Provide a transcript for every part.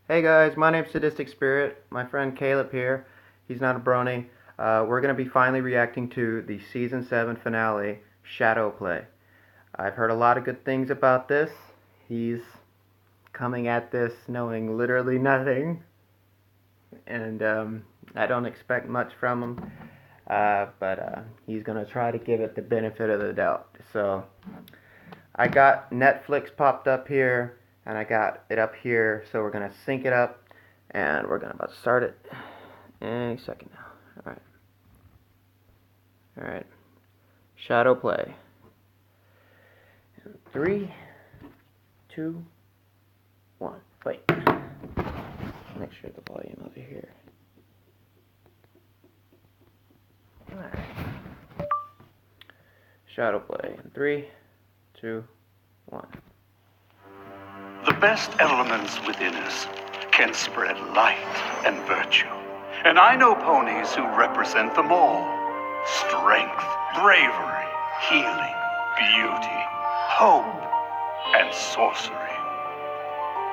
Hey guys, my name's Sadistic Spirit. My friend Caleb here. He's not a brony. We're going to be finally reacting to the Season 7 finale, Shadow Play. I've heard a lot of good things about this. He's coming at this knowing literally nothing. And I don't expect much from him. But he's going to try to give it the benefit of the doubt. So I got Netflix popped up here. And I got it up here, so we're going to sync it up, and we're about to start it any second now. Alright. Shadow Play. 3, 2, 1. Wait. Make sure the volume over here. Alright. Shadow Play. 3, 2, 1. The best elements within us can spread light and virtue. And I know ponies who represent them all. Strength, bravery, healing, beauty, hope, and sorcery.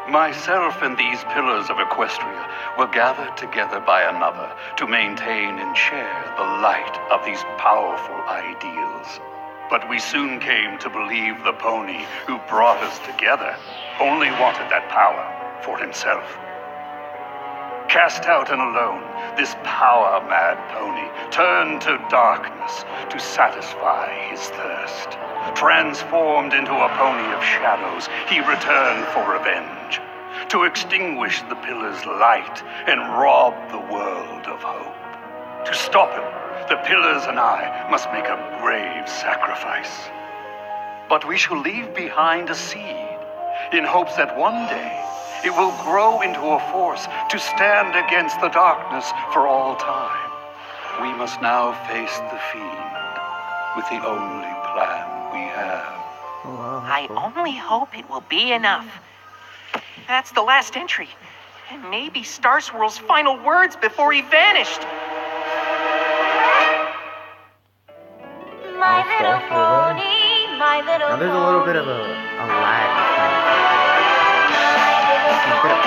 Myself and these pillars of Equestria were gathered together by another to maintain and share the light of these powerful ideals. But we soon came to believe the pony who brought us together only wanted that power for himself. Cast out and alone, this power-mad pony turned to darkness to satisfy his thirst. Transformed into a pony of shadows, he returned for revenge, to extinguish the pillar's light and rob the world of hope. To stop him, the pillars and I must make a brave sacrifice. But we shall leave behind a seed, in hopes that one day it will grow into a force to stand against the darkness for all time. We must now face the fiend with the only plan we have. Oh, wow, I cool. only hope it will be enough. That's the last entry. And maybe Star Swirl's final words before he vanished. My little pony, my little Now there's a little bit of a lag. My little pony.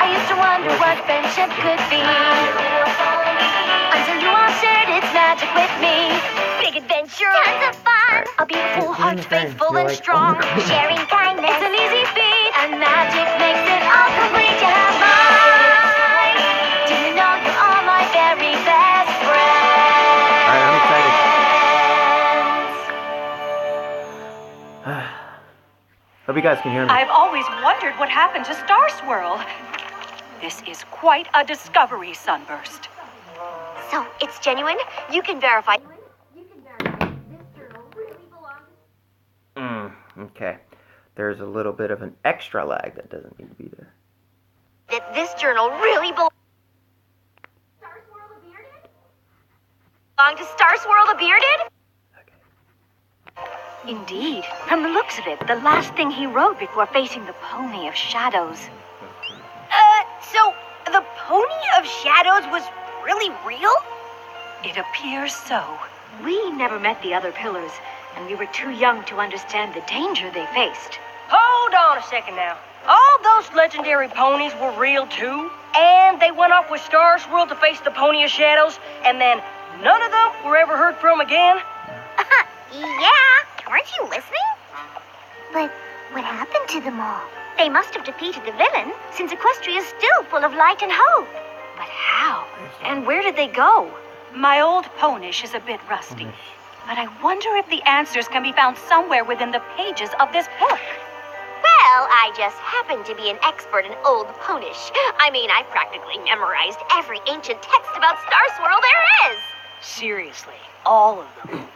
I used to wonder what friendship could be. Until you all shared its magic with me. Big adventure, tons of fun. A beautiful heart, faithful and strong. Sharing kindness, it's an easy feat. And magic makes it all complete. You have mine. Do you know you are my very best friend? Alright, I'm excited. Hope you guys can hear me. I've always wondered what happened to Star Swirl. This is quite a discovery, Sunburst. So, it's genuine? You can verify. Okay. There's a little bit of an extra lag that doesn't need to be there. That this journal really belongs to Star Swirl the Bearded? Indeed. From the looks of it, the last thing he wrote before facing the Pony of Shadows. So the Pony of Shadows was really real? It appears so. We never met the other pillars, and we were too young to understand the danger they faced. Hold on a second now. All those legendary ponies were real too? And they went off with Star Swirl to face the Pony of Shadows, and then none of them were ever heard from again? Yeah. Weren't you listening? But what happened to them all? They must have defeated the villain, since Equestria is still full of light and hope. But how? And where did they go? My old Ponish is a bit rusty, but I wonder if the answers can be found somewhere within the pages of this book. Well, I just happen to be an expert in Old Ponish. I mean, I practically memorized every ancient text about Star Swirl there is. Seriously, all of them.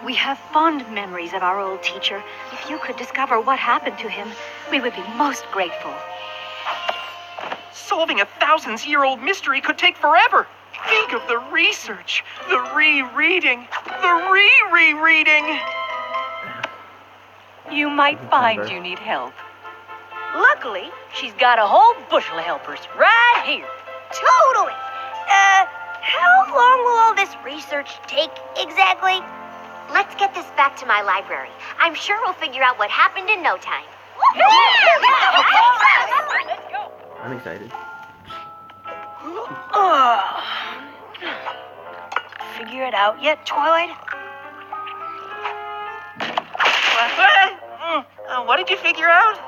We have fond memories of our old teacher. If you could discover what happened to him, we would be most grateful. Solving a thousands-year-old mystery could take forever. Think of the research, the rereading, the re-rereading. You might find you need help. Luckily, she's got a whole bushel of helpers right here. Totally. How long will all this research take exactly? Let's get this back to my library. I'm sure we'll figure out what happened in no time. I excited. Figure it out yet, Twilight? What did you figure out?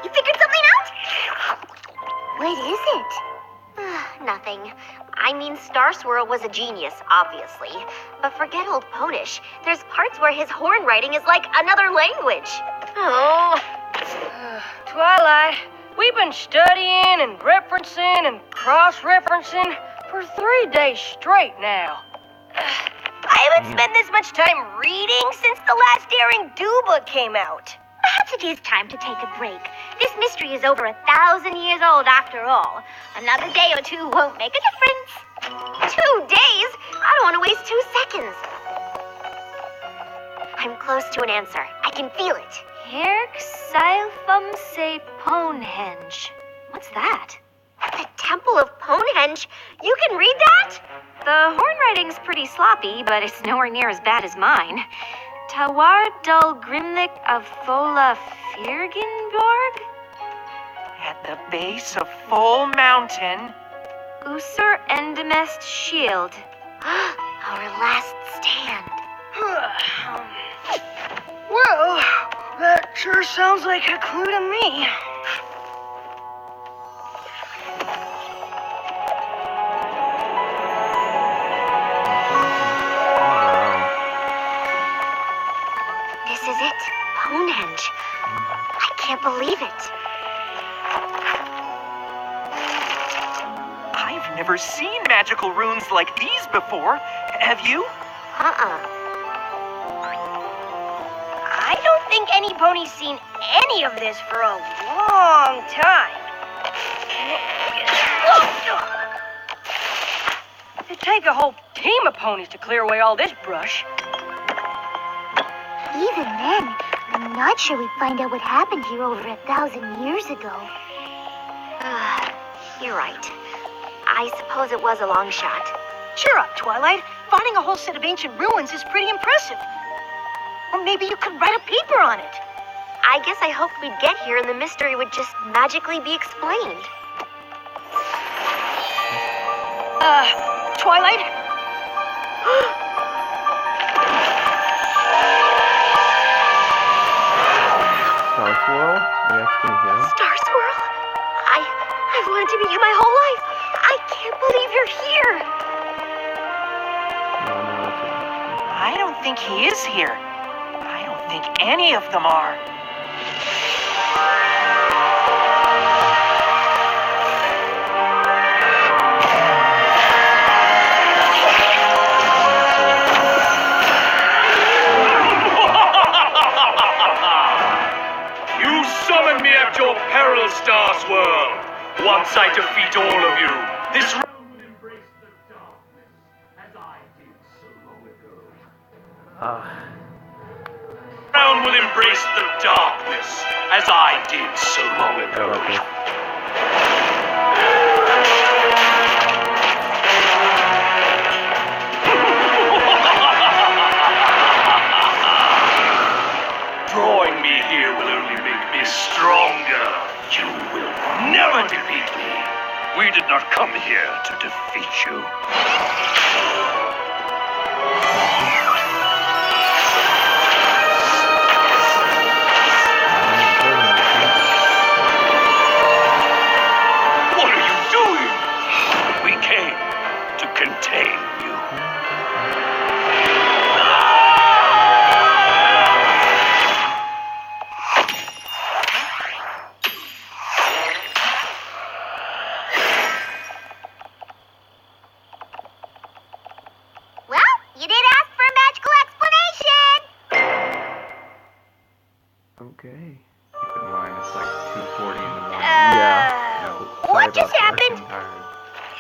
You figured something out? What is it? Nothing. I mean, Star Swirl was a genius, obviously. But forget old Ponish. There's parts where his horn writing is like another language. Oh. Twilight, we've been studying and referencing and cross-referencing for 3 days straight now. I haven't spent this much time reading since the last Daring Do book came out. Perhaps it is time to take a break. This mystery is over 1,000 years old after all. Another day or two won't make a difference. 2 days? I don't want to waste 2 seconds. I'm close to an answer. I can feel it. Herk Silphum Se Ponehenge. What's that? The Temple of Ponehenge? You can read that? The horn writing's pretty sloppy, but it's nowhere near as bad as mine. Tawar Dul Grimlik of Fola Firgenborg? At the base of Full Mountain. Usur Endemest Shield. Our last stand. Well, that sure sounds like a clue to me. This is it. Ponehenge. I can't believe it. I've never seen magical runes like these before. Have you? I don't think any pony's seen any of this for a long time. It'd take a whole team of ponies to clear away all this brush. Even then, I'm not sure we'd find out what happened here over 1,000 years ago. You're right. I suppose it was a long shot. Cheer up, Twilight. Finding a whole set of ancient ruins is pretty impressive. Or maybe you could write a paper on it. I guess I hoped we'd get here and the mystery would just magically be explained. Twilight? Star Swirl? Yes, can you hear? Star Swirl? I've wanted to meet you my whole life. I can't believe you're here. No, that's it. I don't think he is here. I don't think any of them are. You summon me at your peril, Star Swirl. Once I defeat all of you, this realm will embrace the darkness, as I did so long ago. Realm will embrace the darkness, as I did so long ago. Drawing me here will only make me stronger. You will never defeat me. We did not come here to defeat you. What are you doing? We came to contain you. Well, you did ask for a magical explanation. Okay. Keep in mind, it's like 2:40 in the morning. Yeah. No, What just sorry about that. happened? I'm tired.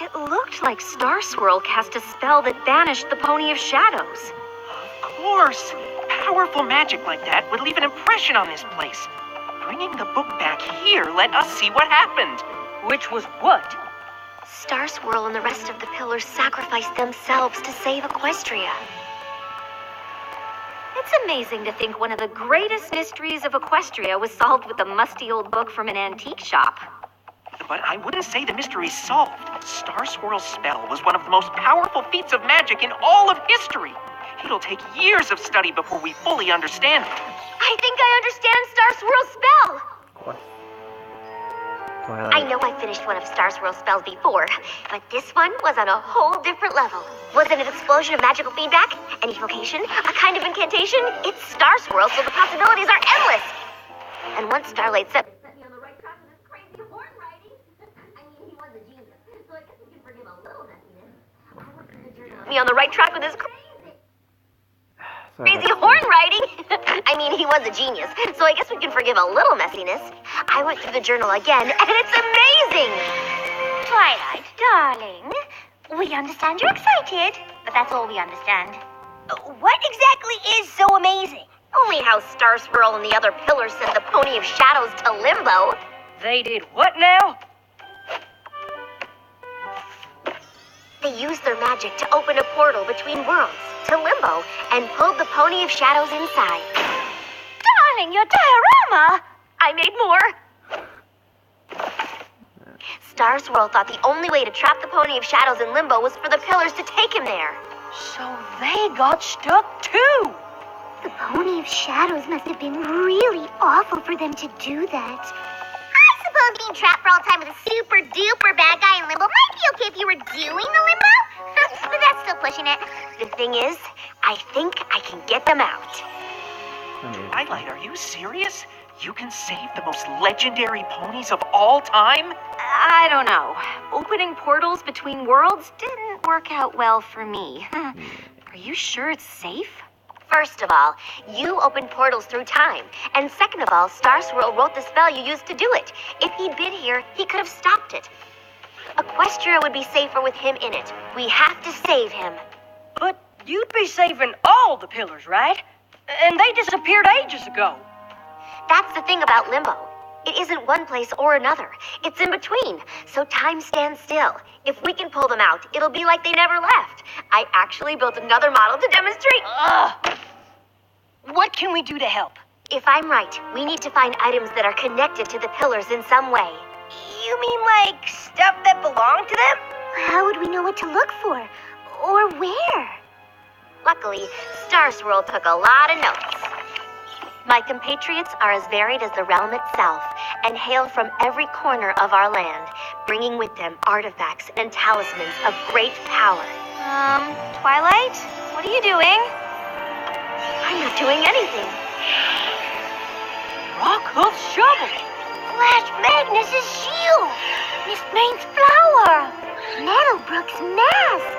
It looked like Star Swirl cast a spell that banished the Pony of Shadows. Of course. Powerful magic like that would leave an impression on this place. Bringing the book back here let us see what happened. Which was what? Star Swirl and the rest of the pillars sacrificed themselves to save Equestria. It's amazing to think one of the greatest mysteries of Equestria was solved with a musty old book from an antique shop. but I wouldn't say the mystery's solved. Star Swirl's spell was one of the most powerful feats of magic in all of history. It'll take years of study before we fully understand it. I think I understand Star Swirl's spell. What? Twilight. I know I finished one of Star Swirl's spells before, but this one was on a whole different level. Was it an explosion of magical feedback? An evocation? A kind of incantation? It's Star Swirl, so the possibilities are endless. And once Starlight set me on the right track with this crazy horn riding. I mean, he was a genius, so I guess we can forgive a little messiness. Me on the right track with this crazy horn riding. I mean, he was a genius, so I guess we can forgive a little messiness. I went through the journal again, and it's amazing! Twilight, darling, we understand you're excited, but that's all we understand. What exactly is so amazing? Only how Star Swirl and the other pillars sent the Pony of Shadows to Limbo. They did what now? They used their magic to open a portal between worlds, to Limbo, and pulled the Pony of Shadows inside. Darling, your diorama! I made more! Star Swirl thought the only way to trap the Pony of Shadows in Limbo was for the pillars to take him there. So they got stuck too. The Pony of Shadows must have been really awful for them to do that. I suppose being trapped for all time with a super duper bad guy in Limbo might be okay if you were doing the Limbo, but that's still pushing it. The thing is, I think I can get them out. Twilight, are you serious? You can save the most legendary ponies of all time? I don't know. Opening portals between worlds didn't work out well for me. Are you sure it's safe? First of all, you open portals through time. And second of all, Star Swirl wrote the spell you used to do it. If he'd been here, he could have stopped it. Equestria would be safer with him in it. We have to save him. But you'd be saving all the pillars, right? And they disappeared ages ago. That's the thing about Limbo. It isn't one place or another. It's in between, so time stands still. If we can pull them out, it'll be like they never left. I actually built another model to demonstrate. What can we do to help? If I'm right, we need to find items that are connected to the pillars in some way. You mean like stuff that belonged to them? How would we know what to look for? Or where? Luckily, Star Swirl took a lot of notes. My compatriots are as varied as the realm itself and hail from every corner of our land, bringing with them artifacts and talismans of great power. Twilight? What are you doing? I'm not doing anything. Rockhoof's shovel. Flash Magnus's shield. Miss Maine's flower. Nettlebrook's mask.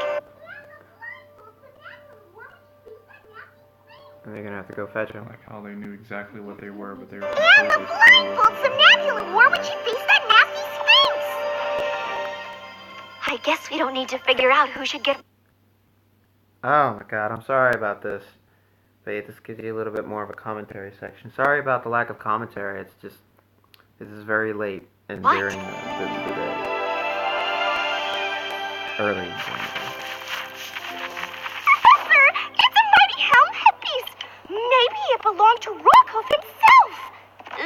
And they're gonna have to go fetch him. Like how they knew exactly what they were, but they were And the completely clueless. blindfold Somnambula wore when she faced that nasty Sphinx. I guess we don't need to figure out who should get... Oh my god, I'm sorry about this. But this gives you a little bit more of a commentary section. Sorry about the lack of commentary. It's just, this is very late and What? during the day. Early in the day. Professor, it's a mighty helm headpiece. Maybe it belonged to Rockhoof himself.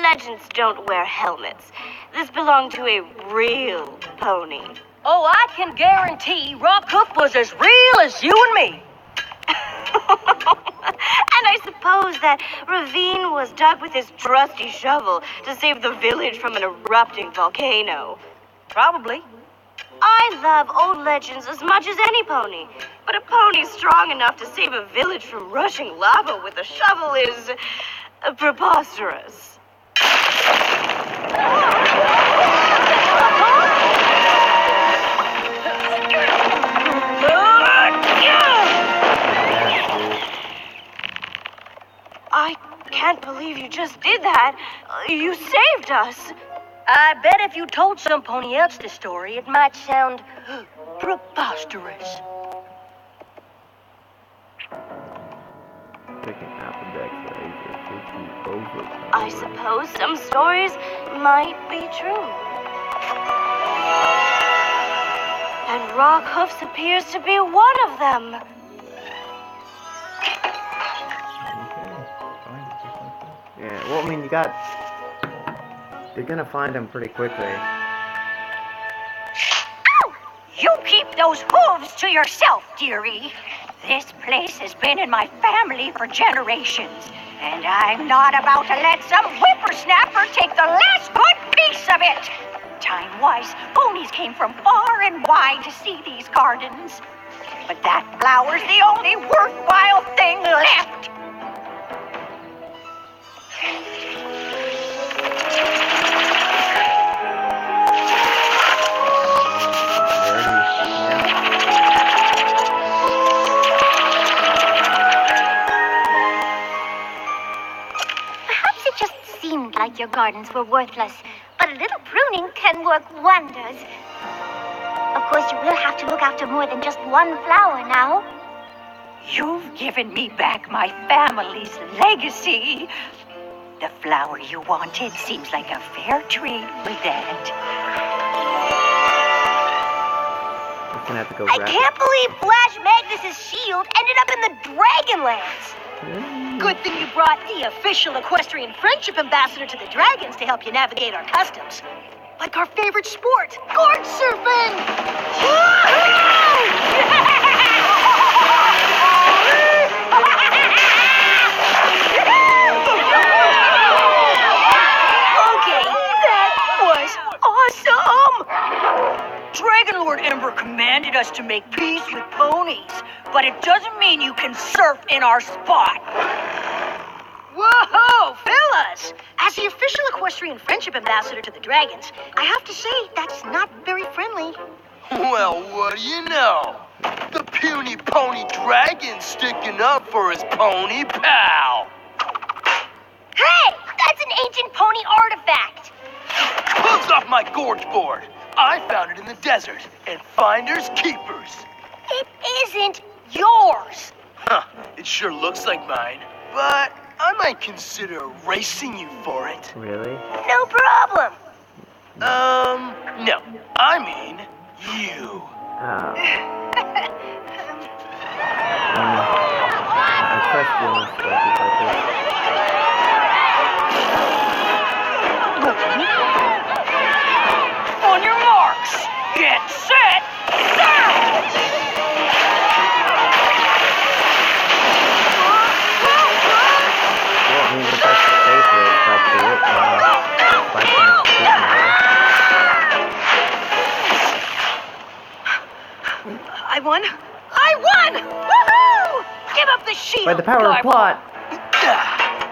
Legends don't wear helmets. This belonged to a real pony. Oh, I can guarantee Rockhoof was as real as you and me. And I suppose that ravine was dug with his trusty shovel to save the village from an erupting volcano. Probably. I love old legends as much as any pony, but a pony strong enough to save a village from rushing lava with a shovel is preposterous. I can't believe you just did that. You saved us. I bet if you told some pony else this story, it might sound preposterous. Picking Applejack's age over. I suppose some stories might be true. And Rockhoofs appears to be one of them. Yeah, well, I mean, you're gonna find him pretty quickly. those hooves to yourself, dearie. This place has been in my family for generations, and I'm not about to let some whippersnapper take the last good piece of it. Time-wise, ponies came from far and wide to see these gardens. But that flower's the only worthwhile thing left. Perhaps it just seemed like your gardens were worthless, but a little pruning can work wonders. Of course, you will have to look after more than just one flower now. You've given me back my family's legacy. The flower you wanted seems like a fair trade for that. I'm gonna have to go I can't believe Flash Magnus's shield ended up in the Dragonlands. Good thing you brought the official equestrian friendship ambassador to the dragons to help you navigate our customs. Like our favorite sport, gorge surfing! Okay, that was awesome! Dragon Lord Ember commanded us to make peace with ponies, but it doesn't mean you can surf in our spot. Whoa, fellas! As the official equestrian friendship ambassador to the dragons, I have to say that's not very friendly. Well, what do you know? The puny pony dragon's sticking up for his pony pal. Hey, that's an ancient pony artifact. Hooves off my gorge board. I found it in the desert, and finders keepers. It isn't yours. Huh, it sure looks like mine, but I might consider racing you for it. Really? No problem. No. I mean, you. Oh. I question this like this. On your marks, get set, go! Well, I mean, the best safe way is to do it. I won! I won! Woohoo! Give up the shield! By the power of plot.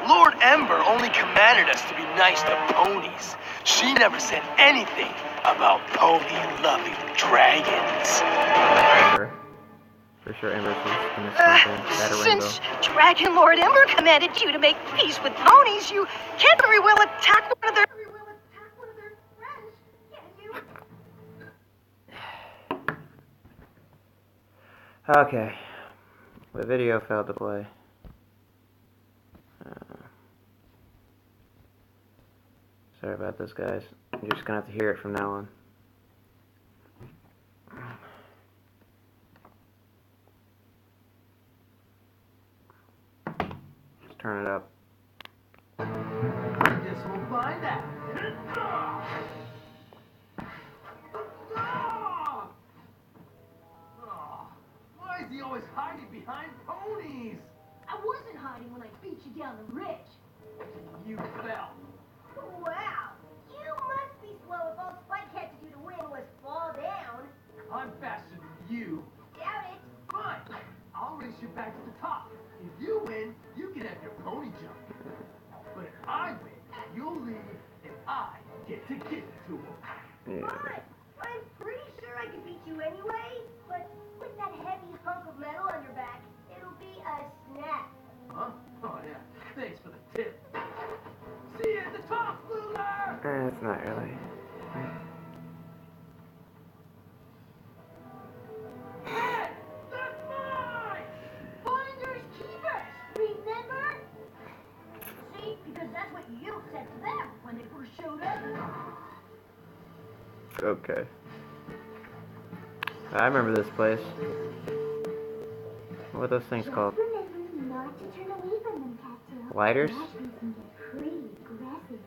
Lord Ember only commanded us to be nice to ponies. She never said anything about pony-loving dragons. Ember. For sure, Ember's gonna that a rainbow. Since Dragon Lord Ember commanded you to make peace with ponies, you can't very well attack one of their friends, can you? Okay. The video failed to play. Sorry about this, guys. You're just gonna have to hear it from now on. Let's turn it up. Guess we'll find out. Why is he always hiding behind ponies? I wasn't hiding when I beat you down the ridge. You fell. Wow, you must be slow if all Spike had to do to win was fall down. I'm faster than you. Doubt it. Fine. I'll race you back to the top. If you win, you can have your pony jump. But if I win, you'll leave, and I get to give it to him. Yeah. Fine. I'm pretty sure I could beat you anyway, but with that heavy hunk of metal on your back, it'll be a snap. Huh? Oh, yeah. Thanks for the tip. See you at the top, loser! It's not really. Hey! That's mine! Finders keepers, remember? See, because that's what you said to them when they first showed up. Okay. I remember this place. What are those things called? Remember not to turn away from them, Catso. Lighters? Raspberries can get pretty aggressive.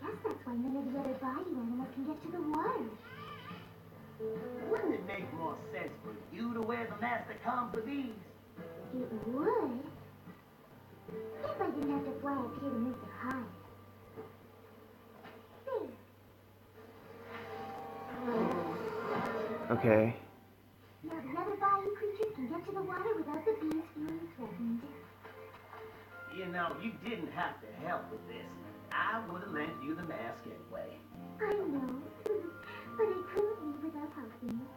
I guess that's why none of the other body animals can get to the water. Wouldn't it make make more sense for you to wear the mask that comes with these? It would. If I didn't have to fly up here to Mr. Hyde. There. Okay. Now the other bayou creatures can get to the water without the bees feeling threatened. You know, you didn't have to help with this. I would have lent you the mask anyway. I know, but I couldn't leave without helping.